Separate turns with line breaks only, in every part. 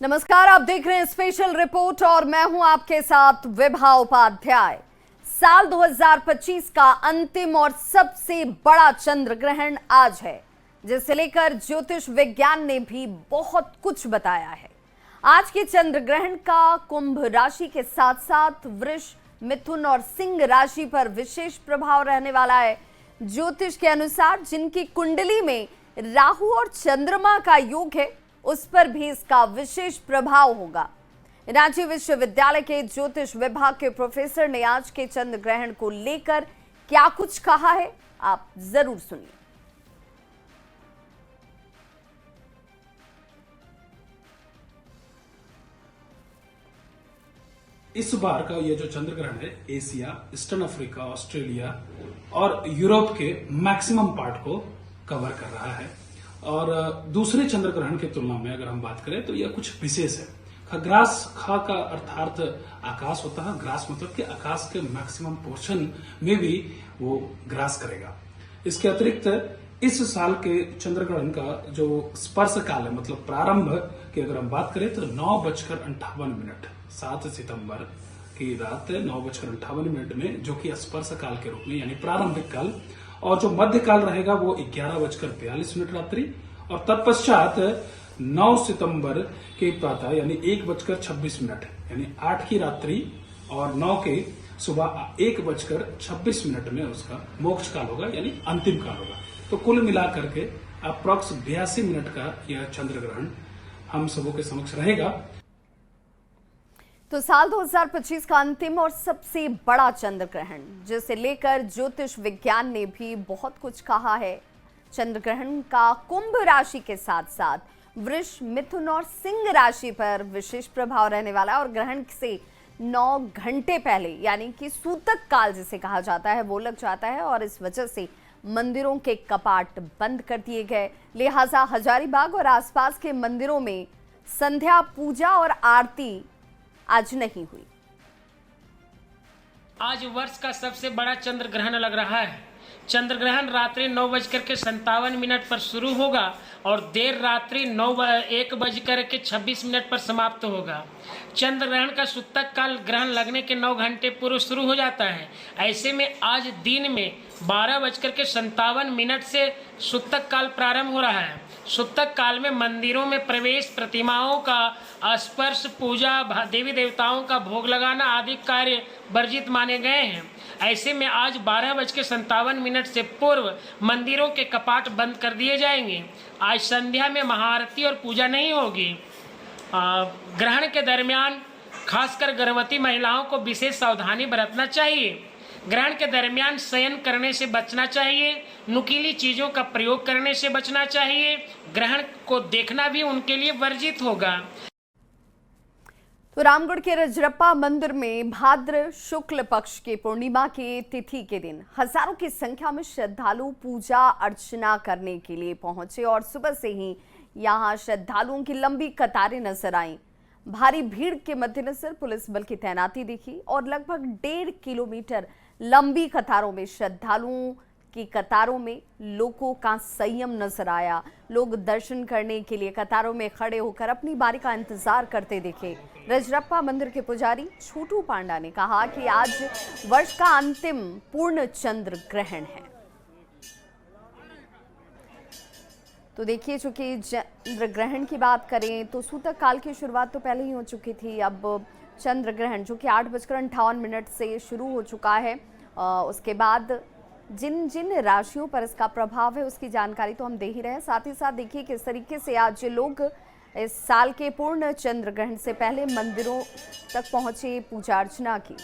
नमस्कार, आप देख रहे हैं स्पेशल रिपोर्ट और मैं हूं आपके साथ विभा उपाध्याय। साल 2025 का अंतिम और सबसे बड़ा चंद्र ग्रहण आज है, जिसे लेकर ज्योतिष विज्ञान ने भी बहुत कुछ बताया है। आज के चंद्र ग्रहण का कुंभ राशि के साथ साथ वृष, मिथुन और सिंह राशि पर विशेष प्रभाव रहने वाला है। ज्योतिष के अनुसार जिनकी कुंडली में राहु और चंद्रमा का योग है, उस पर भी इसका विशेष प्रभाव होगा। रांची विश्वविद्यालय के ज्योतिष विभाग के प्रोफेसर ने आज के चंद्र ग्रहण को लेकर क्या कुछ कहा है, आप जरूर सुनिए।
इस बार का ये जो चंद्र ग्रहण है, एशिया, ईस्टर्न अफ्रीका, ऑस्ट्रेलिया और यूरोप के मैक्सिमम पार्ट को कवर कर रहा है। और दूसरे चंद्र ग्रहण की तुलना में अगर हम बात करें तो यह कुछ विशेष है। खग्रास, खा का अर्थात आकाश होता है, ग्रास मतलब कि आकाश के मैक्सिमम पोर्शन में भी वो ग्रास करेगा। इसके अतिरिक्त इस साल के चंद्र ग्रहण का जो स्पर्श काल है, मतलब प्रारंभ की अगर हम बात करें तो 9:58 7 सितंबर की रात 9:58 में, जो कि स्पर्श काल के रूप में यानी प्रारंभिक काल, और जो मध्य काल रहेगा वो 11:42 रात्रि, और तत्पश्चात 9 सितंबर के प्रातः यानी 1:26 यानी 8 की रात्रि और 9 के सुबह 1:26 में उसका मोक्ष काल होगा, यानी अंतिम काल होगा। तो कुल मिलाकर के अप्रॉक्स 82 मिनट का यह चंद्र ग्रहण हम सबों के समक्ष रहेगा।
तो साल 2025 का अंतिम और सबसे बड़ा चंद्र ग्रहण, जिसे लेकर ज्योतिष विज्ञान ने भी बहुत कुछ कहा है। चंद्र ग्रहण का कुंभ राशि के साथ साथ वृष, मिथुन और सिंह राशि पर विशेष प्रभाव रहने वाला है और ग्रहण से 9 घंटे पहले यानी कि सूतक काल जिसे कहा जाता है वो लग जाता है, और इस वजह से मंदिरों के कपाट बंद कर दिए गए। लिहाजा हजारीबाग और आसपास के मंदिरों में संध्या पूजा और आरती आज नहीं हुई।
आज वर्ष का सबसे बड़ा चंद्र ग्रहण लग रहा है। चंद्र ग्रहण रात्रि 9:57 पर शुरू होगा और देर रात्रि 1:26 पर समाप्त होगा। चंद्र ग्रहण का सूतक काल ग्रहण लगने के 9 घंटे पूर्व शुरू हो जाता है। ऐसे में आज दिन में 12:57 से सूतक काल प्रारंभ हो रहा है। सूतक काल में मंदिरों में प्रवेश, प्रतिमाओं का स्पर्श, पूजा, देवी देवताओं का भोग लगाना आदि कार्य वर्जित माने गए हैं। ऐसे में आज 12:57 से पूर्व मंदिरों के कपाट बंद कर दिए जाएंगे। आज संध्या में महाआरती और पूजा नहीं होगी। ग्रहण के दरमियान खासकर गर्भवती महिलाओं को विशेष सावधानी बरतना चाहिए। ग्रहण के दरमियान शयन करने से बचना चाहिए, नुकीली चीजों का प्रयोग करने से बचना चाहिए। ग्रहण को देखना भी उनके लिए वर्जित होगा।
तो रामगढ़ के रजरप्पा मंदिर में भाद्र शुक्ल पक्ष के पूर्णिमा के तिथि के दिन हजारों की संख्या में श्रद्धालु पूजा अर्चना करने के लिए पहुंचे और सुबह से ही यहां श्रद्धालुओं की लंबी कतारें नजर आईं। भारी भीड़ के मद्देनजर पुलिस बल की तैनाती दिखी और लगभग 1.5 किलोमीटर लंबी कतारों में श्रद्धालुओं की कतारों में लोगों का संयम नजर आया। लोग दर्शन करने के लिए कतारों में खड़े होकर अपनी बारी का इंतजार करते दिखे। रजरप्पा मंदिर के पुजारी छोटू पांडा ने कहा कि आज वर्ष का अंतिम पूर्ण चंद्र ग्रहण है। तो देखिए, चूंकि चंद्र ग्रहण की बात करें तो सूतक काल की शुरुआत तो पहले ही हो चुकी थी। अब चंद्र ग्रहण जो कि 8:58 से शुरू हो चुका है, उसके बाद जिन जिन राशियों पर इसका प्रभाव है उसकी जानकारी तो हम दे ही रहे हैं। साथ ही साथ देखिए किस तरीके से आज लोग इस साल के पूर्ण चंद्र ग्रहण से पहले मंदिरों तक पहुंचे, पूजा अर्चना की।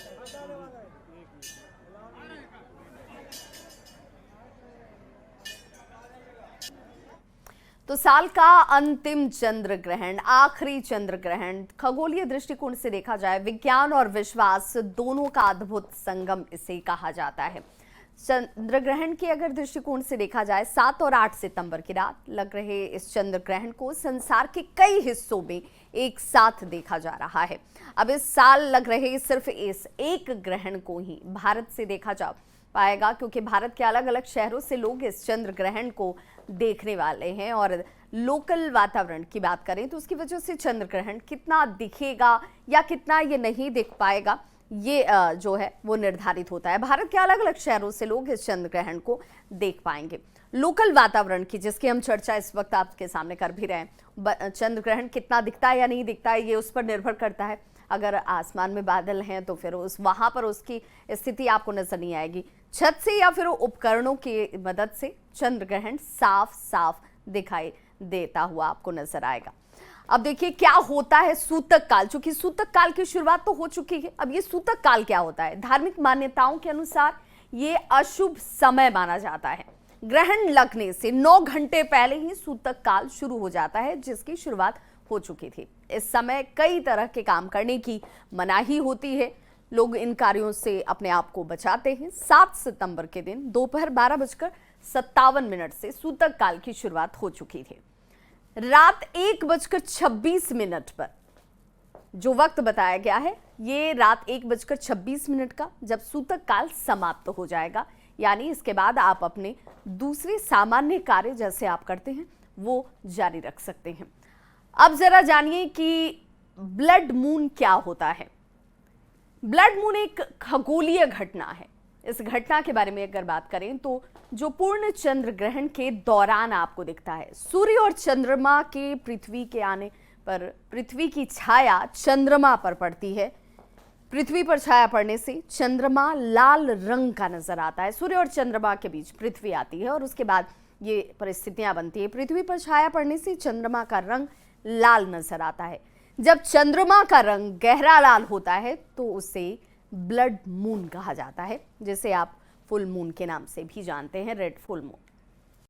तो साल का अंतिम चंद्र ग्रहण, आखिरी चंद्र ग्रहण, खगोलीय दृष्टिकोण से देखा जाए विज्ञान और विश्वास दोनों का अद्भुत संगम इसे कहा जाता है। चंद्र ग्रहण के अगर दृष्टिकोण से देखा जाए 7 और 8 सितंबर की रात लग रहे इस चंद्र ग्रहण को संसार के कई हिस्सों में एक साथ देखा जा रहा है। अब इस साल लग रहे सिर्फ इस एक ग्रहण को ही भारत से देखा जा पाएगा, क्योंकि भारत के अलग अलग शहरों से लोग इस चंद्र ग्रहण को देखने वाले हैं और लोकल वातावरण की बात करें तो उसकी वजह से चंद्र ग्रहण कितना दिखेगा या कितना ये नहीं दिख पाएगा, ये जो है वो निर्धारित होता है। भारत के अलग अलग शहरों से लोग इस चंद्र ग्रहण को देख पाएंगे। लोकल वातावरण की जिसकी हम चर्चा इस वक्त आपके सामने कर भी रहे हैं, चंद्र ग्रहण कितना दिखता है या नहीं दिखता है ये उस पर निर्भर करता है। अगर आसमान में बादल हैं तो फिर वहां पर उसकी स्थिति आपको नजर नहीं आएगी। छत से या फिर उपकरणों की मदद से चंद्र ग्रहण साफ साफ दिखाई देता हुआ आपको नजर आएगा। अब देखिए क्या होता है सूतक काल। चूंकि सूतक काल की शुरुआत तो हो चुकी है, अब ये सूतक काल क्या होता है? धार्मिक मान्यताओं के अनुसार ये अशुभ समय माना जाता है। ग्रहण लगने से 9 घंटे पहले ही सूतक काल शुरू हो जाता है, जिसकी शुरुआत हो चुकी थी। इस समय कई तरह के काम करने की मनाही होती है, लोग इन कार्यों से अपने आप को बचाते हैं। 7 सितंबर के दिन दोपहर 12:57 से सूतक काल की शुरुआत हो चुकी थी। रात 1:26 पर जो वक्त बताया गया है, ये रात 1:26 का जब सूतक काल समाप्त हो जाएगा, यानी इसके बाद आप अपने दूसरे सामान्य कार्य जैसे आप करते हैं वो जारी रख सकते हैं। अब जरा जानिए कि ब्लड मून क्या होता है। ब्लड मून एक खगोलीय घटना है। इस घटना के बारे में अगर बात करें तो जो पूर्ण चंद्र ग्रहण के दौरान आपको दिखता है, सूर्य और चंद्रमा के पृथ्वी के आने पर पृथ्वी की छाया चंद्रमा पर पड़ती है। पृथ्वी पर छाया पड़ने से चंद्रमा लाल रंग का नजर आता है। सूर्य और चंद्रमा के बीच पृथ्वी आती है और उसके बाद ये परिस्थितियां बनती है। पृथ्वी पर छाया पड़ने से चंद्रमा का रंग लाल नजर आता है। जब चंद्रमा का रंग गहरा लाल होता है तो उसे ब्लड मून कहा जाता है, जिसे आप फुल मून के नाम से भी जानते हैं, रेड फुल मून।